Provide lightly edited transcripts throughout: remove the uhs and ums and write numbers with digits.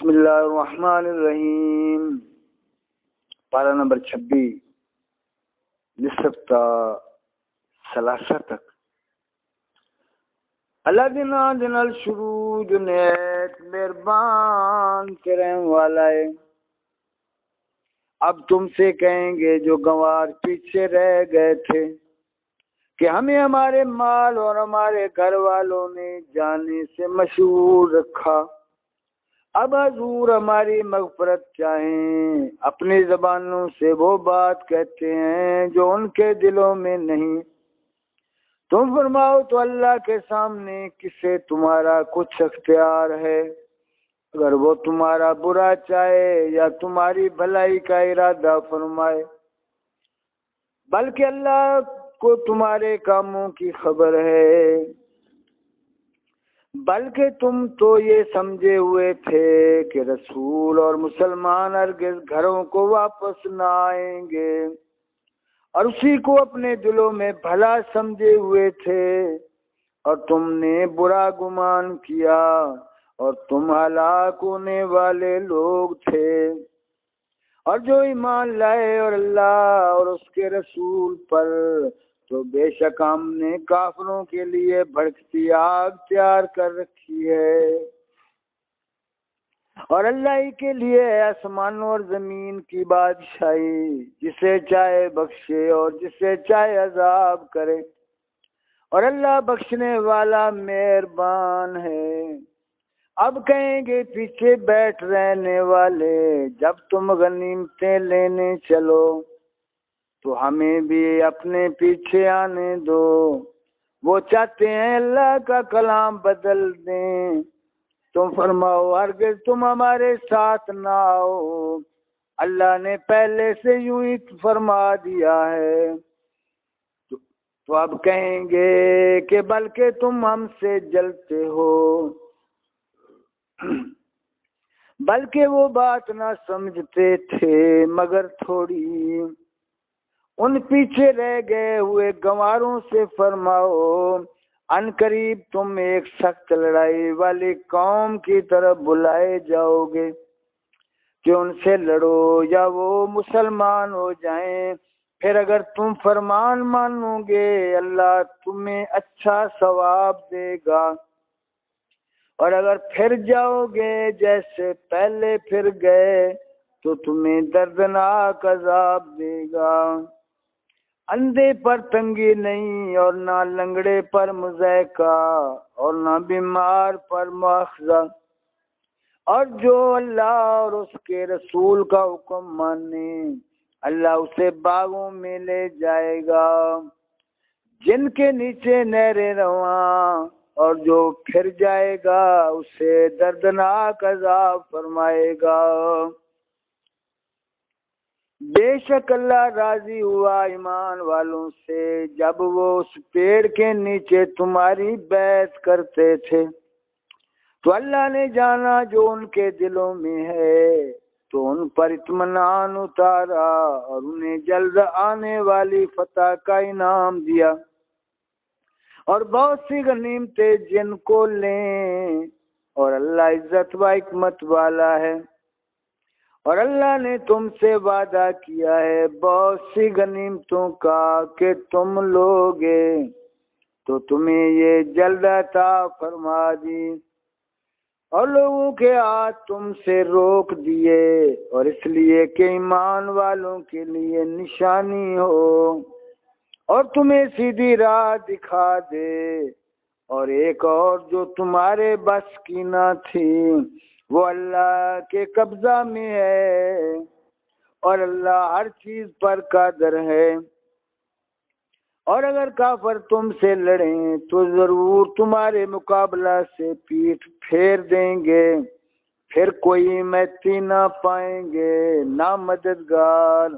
بسم اللہ الرحمن الرحیم، پارہ نمبر 26، نصف تا ثلاثہ تک۔ اللہ دینا دنال شروع جنیت مہربان کریں والا ہے۔ اب تم سے کہیں گے جو گنوار پیچھے رہ گئے تھے کہ ہمیں ہمارے مال اور ہمارے گھر والوں نے جانے سے مشہور رکھا، اب حضور ہماری مغفرت چاہیں، اپنی زبانوں سے وہ بات کہتے ہیں جو ان کے دلوں میں نہیں۔ تم فرماؤ تو اللہ کے سامنے کسے تمہارا کچھ اختیار ہے، اگر وہ تمہارا برا چاہے یا تمہاری بھلائی کا ارادہ فرمائے، بلکہ اللہ کو تمہارے کاموں کی خبر ہے، بلکہ تم تو یہ سمجھے ہوئے تھے کہ رسول اور مسلمان ہرگز گھروں کو واپس نہ آئیں گے، اور اسی کو اپنے دلوں میں بھلا سمجھے ہوئے تھے، اور تم نے برا گمان کیا اور تم ہلاک ہونے والے لوگ تھے۔ اور جو ایمان لائے اور اللہ اور اس کے رسول پر، تو بے شک ہم نے کافروں کے لیے بھڑکتی آگ تیار کر رکھی ہے، اور اللہ ہی کے لیے ہے آسمانوں اور زمین کی بادشاہی، جسے چاہے بخشے اور جسے چاہے عذاب کرے، اور اللہ بخشنے والا مہربان ہے۔ اب کہیں گے پیچھے بیٹھ رہنے والے، جب تم غنیمتیں لینے چلو تو ہمیں بھی اپنے پیچھے آنے دو۔ وہ چاہتے ہیں اللہ کا کلام بدل دیں، تم فرماؤ ہرگز تم ہمارے ساتھ نہ آؤ، اللہ نے پہلے سے یوں ہی فرما دیا ہے۔ تو اب کہیں گے کہ بلکہ تم ہم سے جلتے ہو، بلکہ وہ بات نہ سمجھتے تھے مگر تھوڑی۔ ان پیچھے رہ گئے ہوئے گنواروں سے فرماؤ، ان قریب تم ایک سخت لڑائی والی قوم کی طرف بلائے جاؤ گے کہ ان سے لڑو یا وہ مسلمان ہو جائیں، پھر اگر تم فرمان مانو گے اللہ تمہیں اچھا ثواب دے گا، اور اگر پھر جاؤ گے جیسے پہلے پھر گئے تو تمہیں دردناک عذاب دے گا۔ اندھے پر تنگی نہیں، اور نہ لنگڑے پر مضائقہ، اور نہ بیمار پر مواخذہ، اور جو اللہ اور اس کے رسول کا حکم مانے اللہ اسے باغوں میں لے جائے گا جن کے نیچے نہریں رواں، اور جو پھر جائے گا اسے دردناک عذاب فرمائے گا۔ بے شک اللہ راضی ہوا ایمان والوں سے جب وہ اس پیڑ کے نیچے تمہاری بیعت کرتے تھے، تو اللہ نے جانا جو ان کے دلوں میں ہے، تو ان پر اطمینان اتارا اور انہیں جلد آنے والی فتح کا انعام دیا، اور بہت سی غنیمتیں جن کو لیں، اور اللہ عزت و حکمت والا ہے۔ اور اللہ نے تم سے وعدہ کیا ہے بہت سی غنیمتوں کا کہ تم لوگے، تو تمہیں یہ جلد عطا فرما دی، اور لوگوں کے ہاتھ تم سے روک دیے، اور اس لیے کہ ایمان والوں کے لیے نشانی ہو اور تمہیں سیدھی راہ دکھا دے، اور ایک اور جو تمہارے بس کی نہ تھی وہ اللہ کے قبضہ میں ہے، اور اللہ ہر چیز پر قادر ہے۔ اور اگر کافر تم سے لڑیں تو ضرور تمہارے مقابلہ سے پیٹھ پھیر دیں گے، پھر کوئی حمایتی نہ پائیں گے نہ مددگار۔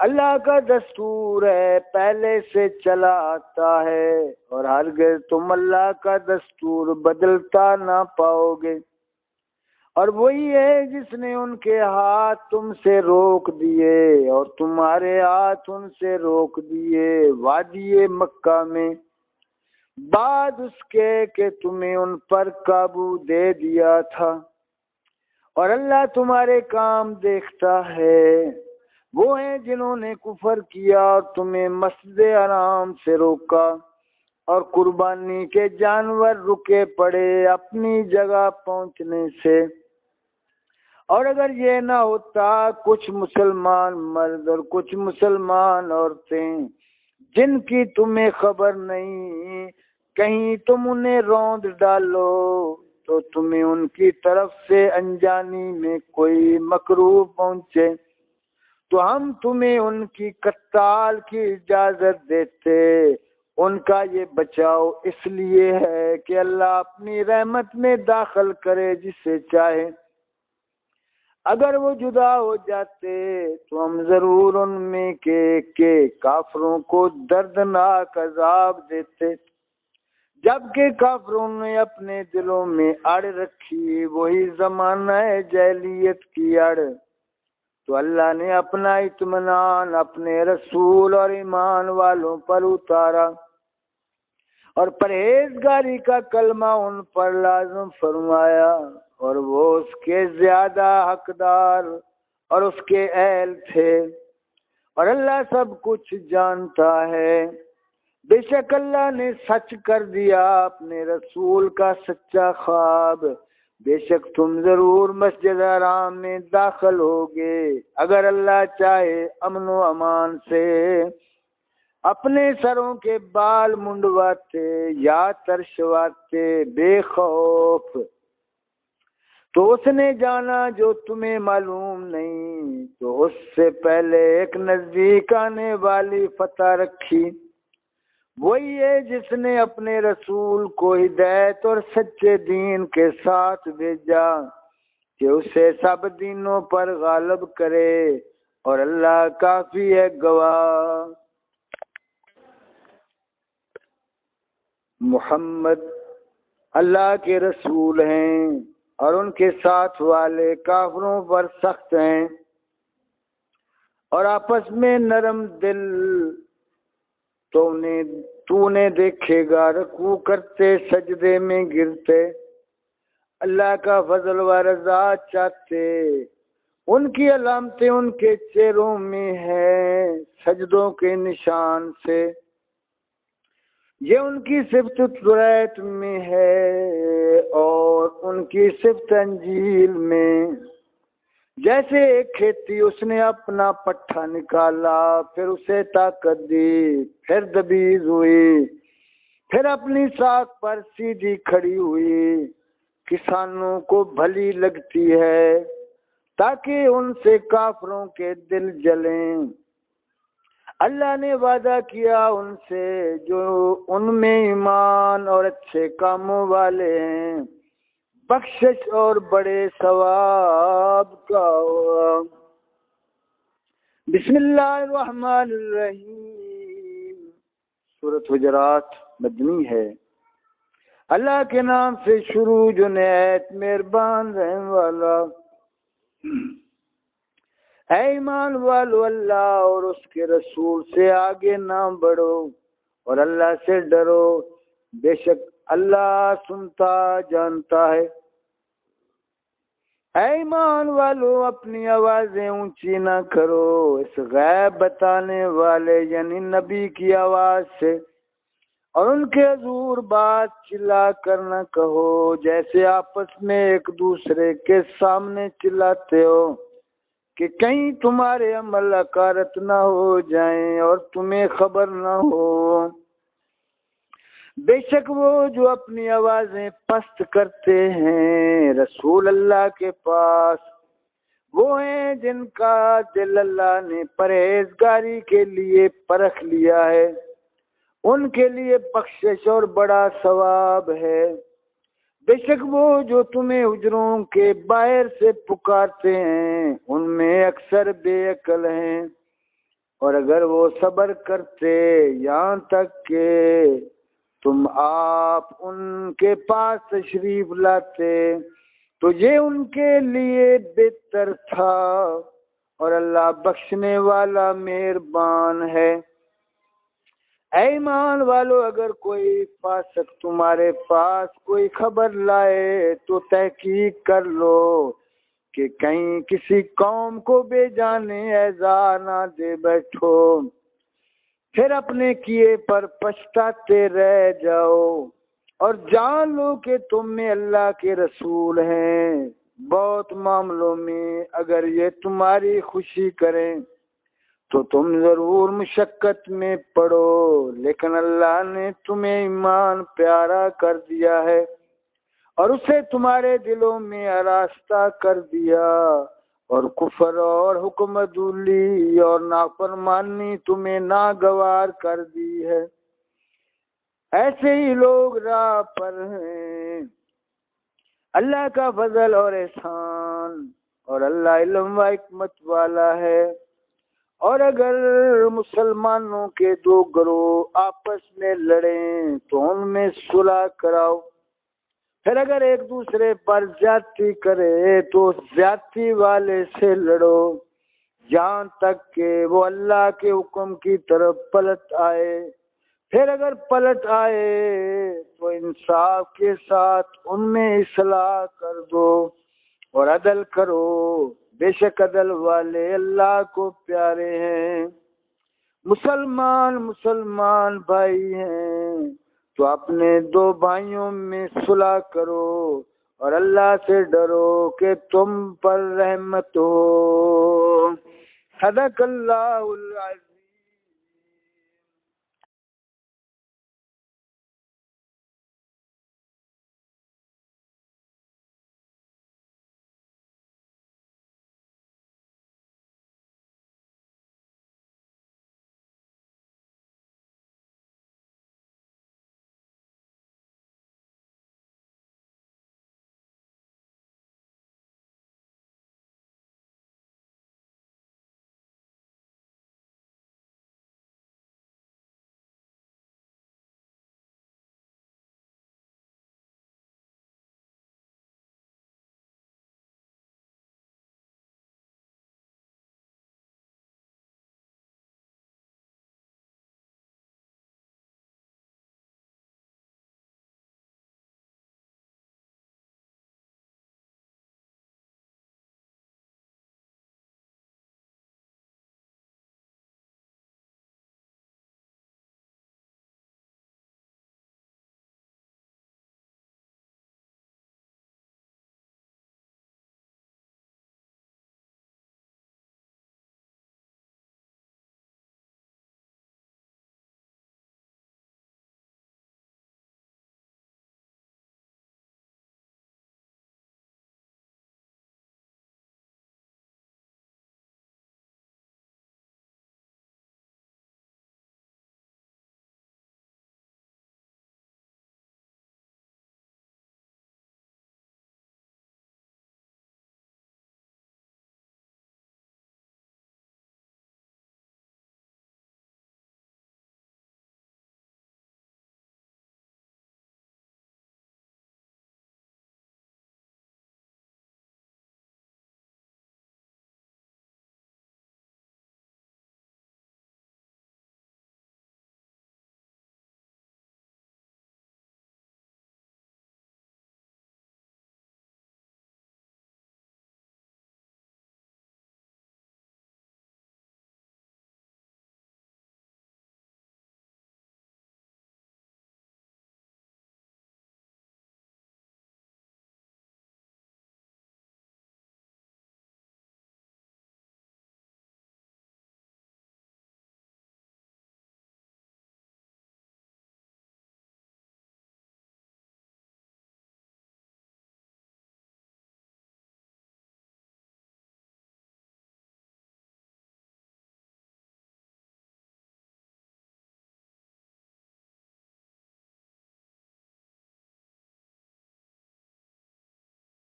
اللہ کا دستور ہے پہلے سے چلا آتا ہے، اور ہرگز تم اللہ کا دستور بدلتا نہ پاؤ گے، اور وہی ہے جس نے ان کے ہاتھ تم سے روک دیے اور تمہارے ہاتھ ان سے روک دیے وادی مکہ میں، بعد اس کے کہ تمہیں ان پر قابو دے دیا تھا، اور اللہ تمہارے کام دیکھتا ہے۔ وہ ہیں جنہوں نے کفر کیا اور تمہیں مسجد حرام سے روکا اور قربانی کے جانور رکے پڑے اپنی جگہ پہنچنے سے۔ اور اگر یہ نہ ہوتا کچھ مسلمان مرد اور کچھ مسلمان عورتیں جن کی تمہیں خبر نہیں، کہیں تم انہیں روند ڈالو تو تمہیں ان کی طرف سے انجانی میں کوئی مکروہ پہنچے تو ہم تمہیں ان کی قتال کی اجازت دیتے۔ ان کا یہ بچاؤ اس لیے ہے کہ اللہ اپنی رحمت میں داخل کرے جسے چاہے۔ اگر وہ جدا ہو جاتے تو ہم ضرور ان میں کے کافروں کو دردناک عذاب دیتے۔ جبکہ کافروں نے اپنے دلوں میں اڑ رکھی وہی زمانہ جاہلیت کی اڑ، تو اللہ نے اپنا اطمینان اپنے رسول اور ایمان والوں پر اتارا اور پرہیزگاری کا کلمہ ان پر لازم فرمایا، اور وہ اس کے زیادہ حقدار اور اس کے اہل تھے، اور اللہ سب کچھ جانتا ہے۔ بے شک اللہ نے سچ کر دیا اپنے رسول کا سچا خواب، بے شک تم ضرور مسجد حرام میں داخل ہوگے اگر اللہ چاہے امن و امان سے، اپنے سروں کے بال منڈواتے یا ترشواتے بے خوف۔ تو اس نے جانا جو تمہیں معلوم نہیں، تو اس سے پہلے ایک نزدیک آنے والی فتح رکھی۔ وہی ہے جس نے اپنے رسول کو ہدایت اور سچے دین کے ساتھ بھیجا کہ اسے سب دینوں پر غالب کرے، اور اللہ کافی ہے گواہ۔ محمد اللہ کے رسول ہیں اور ان کے ساتھ والے کافروں پر سخت ہیں اور آپس میں نرم دل۔ تو نے دیکھے گا رکوع کرتے سجدے میں گرتے، اللہ کا فضل و رضا چاہتے، ان کی علامتیں ان کے چہروں میں ہیں سجدوں کے نشان سے، یہ ان کی صفت توریت میں ہے اور ان کی صفت انجیل میں۔ جیسے ایک کھیتی اس نے اپنا پٹھا نکالا، پھر اسے طاقت دی، پھر دبیز ہوئی، پھر اپنی ساکھ پر سیدھی کھڑی ہوئی، کسانوں کو بھلی لگتی ہے تاکہ ان سے کافروں کے دل جلیں۔ اللہ نے وعدہ کیا ان سے جو ان میں ایمان اور اچھے کاموں والے ہیں، بخشش اور بڑے ثواب کا۔ بسم اللہ الرحمن الرحیم۔ سورۃ حجرات مدنی ہے۔ اللہ کے نام سے شروع جو نہایت مہربان رحم والا۔ اے ایمان والو اللہ اور اس کے رسول سے آگے نہ بڑھو اور اللہ سے ڈرو، بے شک اللہ سنتا جانتا ہے۔ اے ایمان والو اپنی آوازیں اونچی نہ کرو اس غیب بتانے والے یعنی نبی کی آواز سے، اور ان کے حضور بات چلا کر نہ کہو جیسے آپس میں ایک دوسرے کے سامنے چلاتے ہو کہ کہیں تمہارے عمل حقارت نہ ہو جائیں اور تمہیں خبر نہ ہو۔ بے شک وہ جو اپنی آوازیں پست کرتے ہیں رسول اللہ کے پاس، وہ ہیں جن کا دل اللہ نے پرہیزگاری کے لیے پرکھ لیا ہے، ان کے لیے بخشش اور بڑا ثواب ہے۔ بے شک وہ جو تمہیں حجروں کے باہر سے پکارتے ہیں ان میں اکثر بے عقل ہیں، اور اگر وہ صبر کرتے یہاں تک کہ تم آپ ان کے پاس تشریف لاتے تو یہ ان کے لیے بہتر تھا، اور اللہ بخشنے والا مہربان ہے۔ اے ایمان والو اگر کوئی فاسق تمہارے پاس کوئی خبر لائے تو تحقیق کر لو کہ کہیں کسی قوم کو بے جانے ایذا نہ دے بیٹھو، پھر اپنے کیے پر پچھتاتے رہ جاؤ، اور جان لو کہ تم میں اللہ کے رسول ہیں۔ بہت معاملوں میں اگر یہ تمہاری خوشی کریں تو تم ضرور مشقت میں پڑو، لیکن اللہ نے تمہیں ایمان پیارا کر دیا ہے اور اسے تمہارے دلوں میں آراستہ کر دیا، اور کفر اور حکم عدولی اور نافرمانی تمہیں ناگوار کر دی ہے۔ ایسے ہی لوگ راہ پر ہیں۔ اللہ کا فضل اور احسان، اور اللہ علم و حکمت والا ہے۔ اور اگر مسلمانوں کے دو گروہ آپس میں لڑیں تو ان میں صلح کراؤ، پھر اگر ایک دوسرے پر زیادتی کرے تو زیادتی والے سے لڑو، یہاں تک کہ وہ اللہ کے حکم کی طرف پلٹ آئے۔ پھر اگر پلٹ آئے تو انصاف کے ساتھ ان میں اصلاح کر دو اور عدل کرو، بے شک عدل والے اللہ کو پیارے ہیں۔ مسلمان بھائی ہیں تو اپنے دو بھائیوں میں صلح کرو اور اللہ سے ڈرو کہ تم پر رحمت ہو۔ صدق اللہ العظیم۔